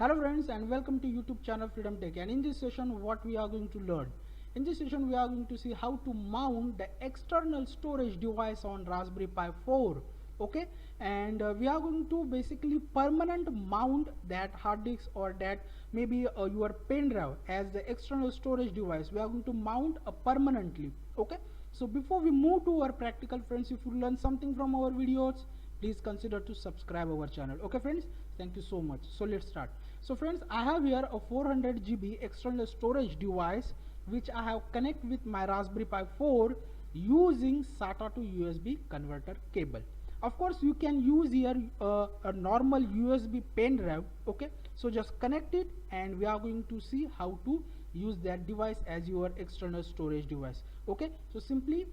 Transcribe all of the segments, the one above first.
Hello friends and welcome to YouTube channel Freedom Tech, and in this session what we are going to learn. In this session we are going to see how to mount the external storage device on Raspberry Pi 4. Okay, and we are going to basically permanent mount that hard disk or that maybe your pen drive as the external storage device. We are going to mount permanently. Okay, so before we move to our practical, friends, if you learn something from our videos, please consider to subscribe our channel. Okay friends, thank you so much. So let's start. So friends, I have here a 400 GB external storage device which I have connected with my Raspberry Pi 4 using SATA to USB converter cable. Of course you can use here a normal USB pen drive. Okay, so just connect it and we are going to see how to use that device as your external storage device. Okay, so simply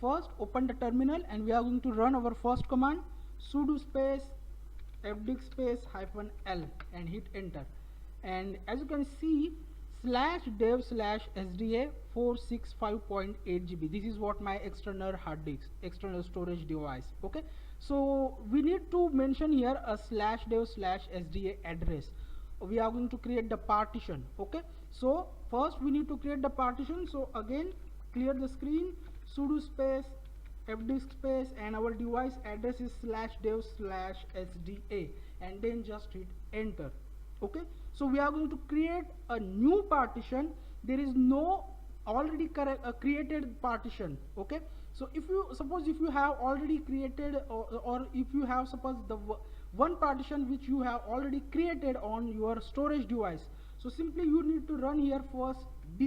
first open the terminal and we are going to run our first command, sudo space fdisk space -l and hit enter. And as you can see, /dev/sda 465.8 GB, this is what my external hard disk, external storage device. Okay, so we need to mention here a /dev/sda address. We are going to create the partition. Okay, so first we need to create the partition. So again, clear the screen, sudo space fdisk space, and our device address is /dev/sda, and then just hit enter. Okay, so we are going to create a new partition. There is no already created partition. Okay, so if you suppose if you have already created or if you have suppose the one partition which you have already created on your storage device, so simply you need to run here first d.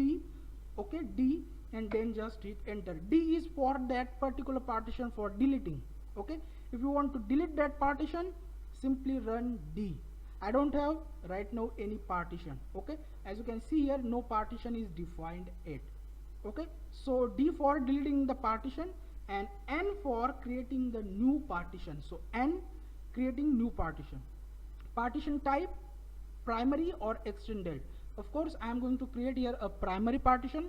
Okay, d, and then just hit enter. D is for that particular partition for deleting. Okay, if you want to delete that partition, simply run D. I don't have right now any partition. Okay, as you can see here, no partition is defined yet. Okay, so D for deleting the partition and N for creating the new partition. So N, creating new partition. Partition type, primary or extended. Of course I am going to create here a primary partition,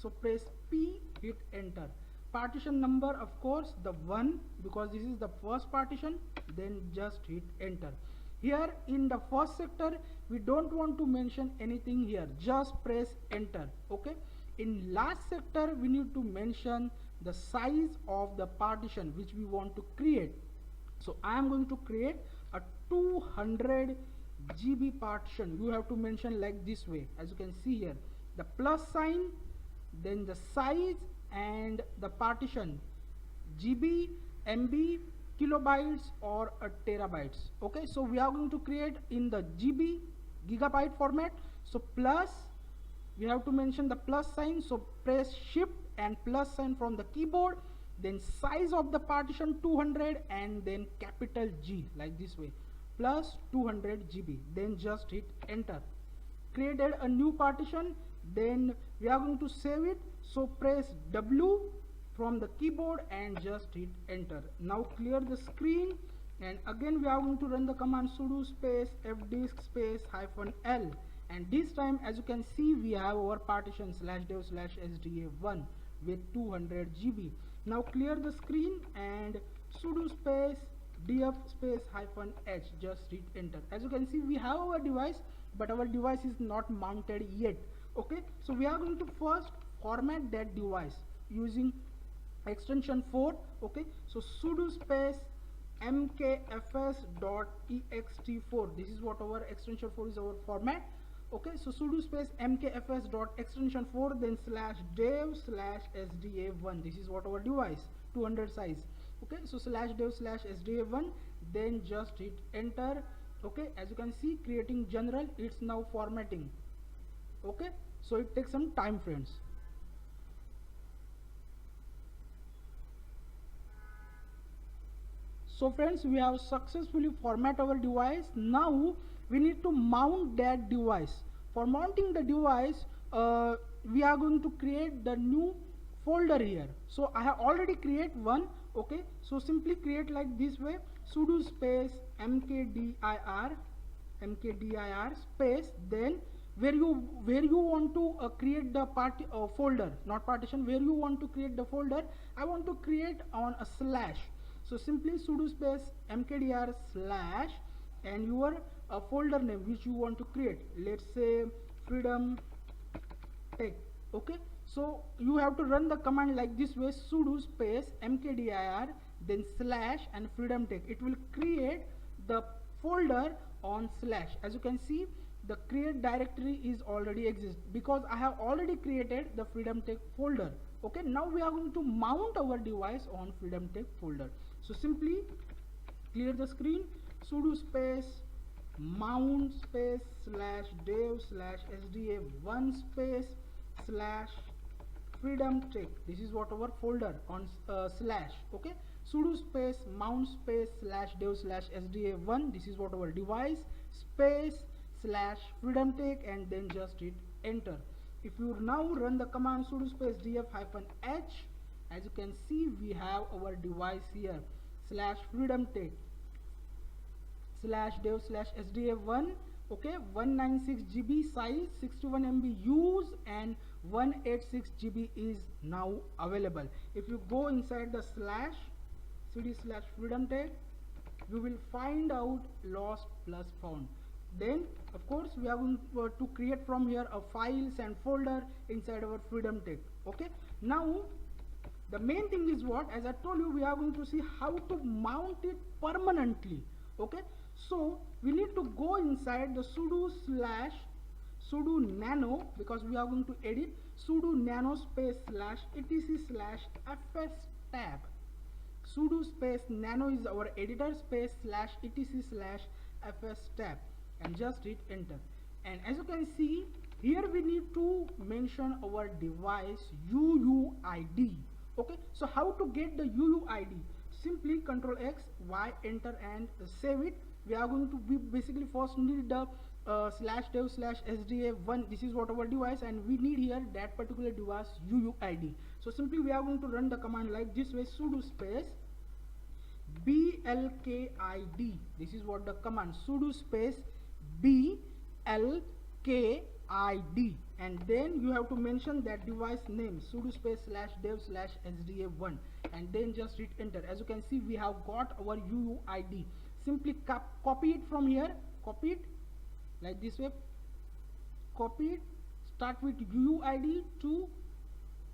so press P, hit enter. Partition number, of course the 1, because this is the first partition, then just hit enter. Here in the first sector we don't want to mention anything here, just press enter. Okay, in last sector we need to mention the size of the partition which we want to create. So I am going to create a 200 GB partition. You have to mention like this way, as you can see here, the plus sign, then the size, and the partition GB, MB, kilobytes or terabytes. Okay, so we are going to create in the GB, gigabyte format. So plus, we have to mention the plus sign, so press shift and plus sign from the keyboard, then size of the partition 200 and then capital G, like this way, plus 200 GB, then just hit enter. Created a new partition, then we are going to save it, so press W from the keyboard and just hit enter. Now clear the screen and again we are going to run the command sudo space fdisk space -l, and this time as you can see we have our partition /dev/sda1 with 200 GB. Now clear the screen and sudo space df space -h, just hit enter. As you can see we have our device, but our device is not mounted yet. Okay, so we are going to first format that device using extension 4. Okay, so sudo space mkfs.ext4, this is what our extension 4 is, our format. Okay, so sudo space mkfs.extension4, then /dev/sda1, this is what our device, 200 size. Okay, so /dev/sda1, then just hit enter. Okay, as you can see, creating general, it's now formatting. Okay, so it takes some time, friends. So friends, we have successfully format our device. Now we need to mount that device. For mounting the device, we are going to create the new folder here. So I have already create one. Okay, so simply create like this way, sudo space mkdir space, then where you want to create the folder, not partition, where you want to create the folder, I want to create on a slash. So simply sudo space mkdir slash and your folder name which you want to create. Let's say freedom tech. Okay, so you have to run the command like this way: sudo space mkdir, then slash and freedom tech. It will create the folder on slash. As you can see, the create directory is already exist because I have already created the freedom tech folder. Okay, now we are going to mount our device on freedom tech folder. So simply clear the screen, sudo space mount space slash dev slash sda1 space slash freedom tech. This is what our folder on slash. Okay, sudo space mount space slash dev slash sda1. This is what our device space slash freedom tech, and then just hit enter. If you now run the command sudo space df-h, as you can see, we have our device here slash freedom tech slash dev slash sda1. Okay, 196 GB size, 61 MB use, and 186 GB is now available. If you go inside the slash cd slash freedom tech, you will find out lost plus found. Then of course we are going to create from here a files and folder inside our freedom tech. Okay, now the main thing is what, as I told you, we are going to see how to mount it permanently. Okay, so we need to go inside the sudo nano, because we are going to edit sudo nano space slash etc slash fstab. Sudo space nano is our editor space slash etc slash fstab, and just hit enter. And as you can see here, we need to mention our device UUID. Okay, so how to get the UUID? Simply Ctrl X, Y, enter and save it. We are going to basically first need the slash dev slash sda1. This is what our device, and we need here that particular device UUID. So simply we are going to run the command like this way: sudo space blkid. This is what the command, sudo space blkid, and then you have to mention that device name, sudo space slash dev slash sda1, and then just hit enter. As you can see, we have got our UUID. Simply copy it from here, copy it like this way, copy it, start with UUID to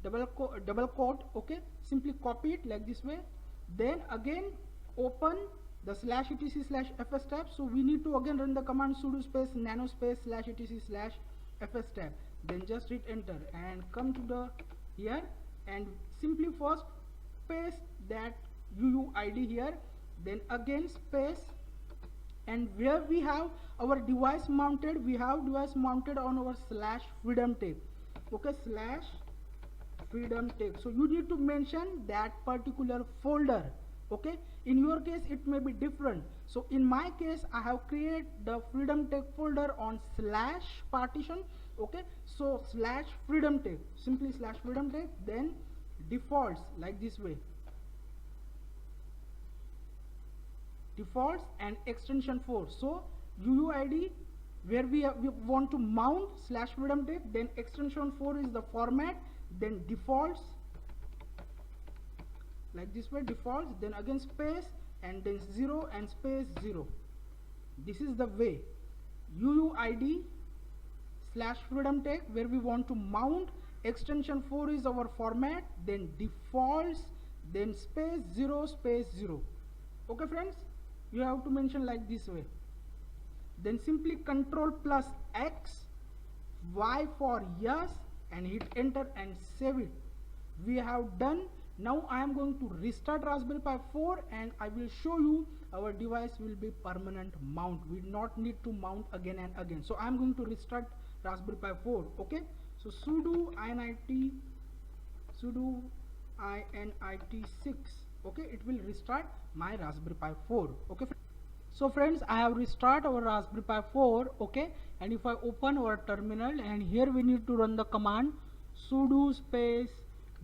double quote. Okay, simply copy it like this way, then again open the slash etc slash fstab. So we need to again run the command sudo space nano space slash etc slash fstab, then just hit enter and come to the here, and simply first paste that UUID here, then again space, and where we have our device mounted, we have device mounted on our slash freedom tech. Okay, slash freedom tech. So you need to mention that particular folder. Okay, in your case it may be different. So in my case, I have created the freedom tech folder on slash partition. Okay, so slash freedom tech, simply slash freedom tech, then defaults like this way, defaults and extension 4. So UUID, where we want to mount slash freedom tech, then extension 4 is the format, then defaults like this way, defaults, then again space, and then 0 and space 0. This is the way UUID slash freedom tech, where we want to mount, extension 4 is our format, then defaults, then space 0 space 0. Okay friends, you have to mention like this way. Then simply Ctrl plus X, Y for yes, and hit enter and save it. We have done. Now I am going to restart Raspberry Pi 4, and I will show you our device will be permanent mount. We do not need to mount again and again. So I am going to restart Raspberry Pi 4. Okay, so sudo init 6. Okay, it will restart my Raspberry Pi 4. Okay, so friends, I have restarted our Raspberry Pi 4. Okay, and if I open our terminal, and here we need to run the command sudo space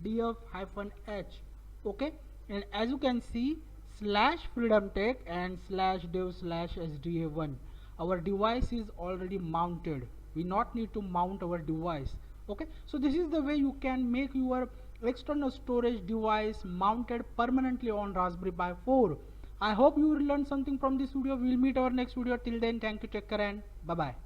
df-h. Okay, and as you can see, slash freedom tech and slash dev slash sda1, our device is already mounted. We not need to mount our device. Okay, so this is the way you can make your external storage device mounted permanently on Raspberry Pi 4. I hope you will learn something from this video. We will meet our next video. Till then, thank you, take care, and bye bye.